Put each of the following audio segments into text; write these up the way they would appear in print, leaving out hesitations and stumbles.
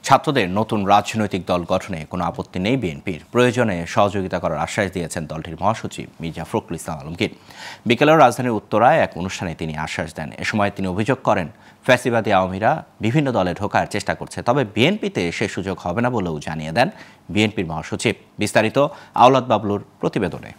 ছাত্রদের নতুন রাজনৈতিক দল গঠনে কোনো আপত্তি নেই বিএনপির। প্রয়োজনে সহযোগিতা করার আশ্বাস দিয়েছেন দলটির মহাসচিব মির্জা ফখরুল ইসলাম আলমগীর। বিকেলেও রাজধানীর উত্তরায় এক অনুষ্ঠানে তিনি আশ্বাস দেন। এ সময় তিনি অভিযোগ করেন, ফ্যাসিবাদী আওয়ামীরা বিভিন্ন দলে ঢোকার চেষ্টা করছে, তবে বিএনপিতে সে সুযোগ হবে না বলেও জানিয়ে দেন বিএনপির মহাসচিব। বিস্তারিত আওলাদ বাবলুর প্রতিবেদনে।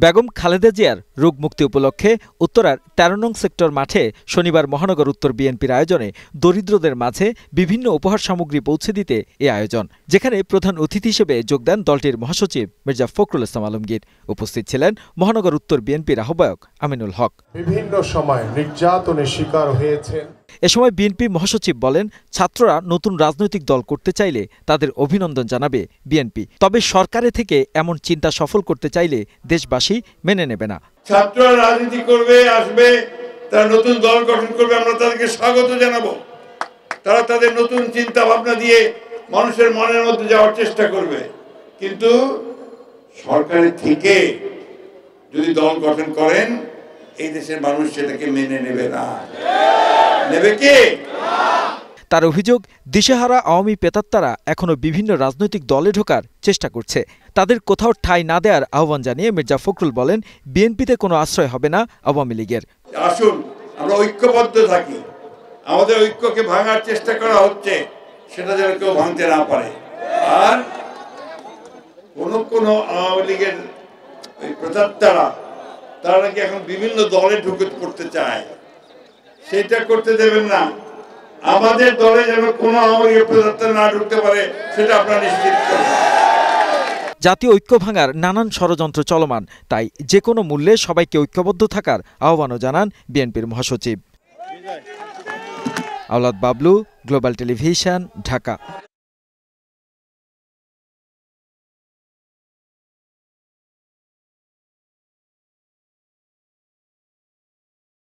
বেগম খালেদা জিয়ার রোগ মুক্তি উপলক্ষে উত্তরার ১৩ নং সেক্টর মাঠে শনিবার মহানগর উত্তর বিএনপির আয়োজনে দরিদ্রদের মাঝে বিভিন্ন উপহার সামগ্রী পৌঁছে দিতে এ আয়োজন, যেখানে প্রধান অতিথি হিসেবে যোগ দেন দলটির মহাসচিব মির্জা ফখরুল ইসলাম আলমগীর। উপস্থিত ছিলেন মহানগর উত্তর বিএনপির আহ্বায়ক আমিনুল হক। বিভিন্ন সময় নির্যাতনের শিকার হয়েছেন। এ সময় বিএনপি মহাসচিব বলেন, ছাত্ররা নতুন রাজনৈতিক দল করতে চাইলে তাদের অভিনন্দন জানাবে বিএনপি, তবে সরকারে থেকে এমন চিন্তা সফল করতে চাইলে দেশবাসী মেনে নেবে না। ছাত্ররা রাজনীতি করবে, আসবে, তারা নতুন দল গঠন করবে, আমরা তাদেরকে স্বাগত জানাবো। তারা তাদের নতুন চিন্তা ভাবনা দিয়ে মানুষের মনের মধ্যে যাওয়ার চেষ্টা করবে, কিন্তু সরকারের থেকে যদি দল গঠন করেন এই দেশের মানুষ সেটাকে মেনে নেবে না। নেবে কে? তার অভিযোগ, দিশেহারা আওয়ামী পেতাত্তারা এখনো বিভিন্ন রাজনৈতিক দলে ঢোকার চেষ্টা করছে। তাদের কোথাও ঠাঁই না দেওয়ার আহ্বান জানিয়ে মির্জা ফখরুল বলেন, বিএনপিতে কোনো আশ্রয় হবে না আওয়ামী লীগের। আসুন আমরা ঐক্যবদ্ধ থাকি। আমাদের ঐক্যকে ভাঙার চেষ্টা করা হচ্ছে, সেটা যেন কেউ ভাঙতে না পারে। আর কোন আওয়ামী লীগের ওই পেতাত্তারা তারা নাকি এখন বিভিন্ন দলে ঢুকে পড়তে চায়, সেটা করতে দেবেন না। আমাদের দলে যেন কোনো আওয়ামী লীগের পেতাত্তা না ঢুকতে পারে, সেটা আপনারা নিশ্চিত করবেন। জাতীয় ঐক্য ভাঙার নানান ষড়যন্ত্র চলমান, তাই যে কোনো মূল্যে সবাইকে ঐক্যবদ্ধ থাকার আহ্বানও জানান বিএনপির মহাসচিব। আওলাদ বাবলু, গ্লোবাল টেলিভিশন, ঢাকা।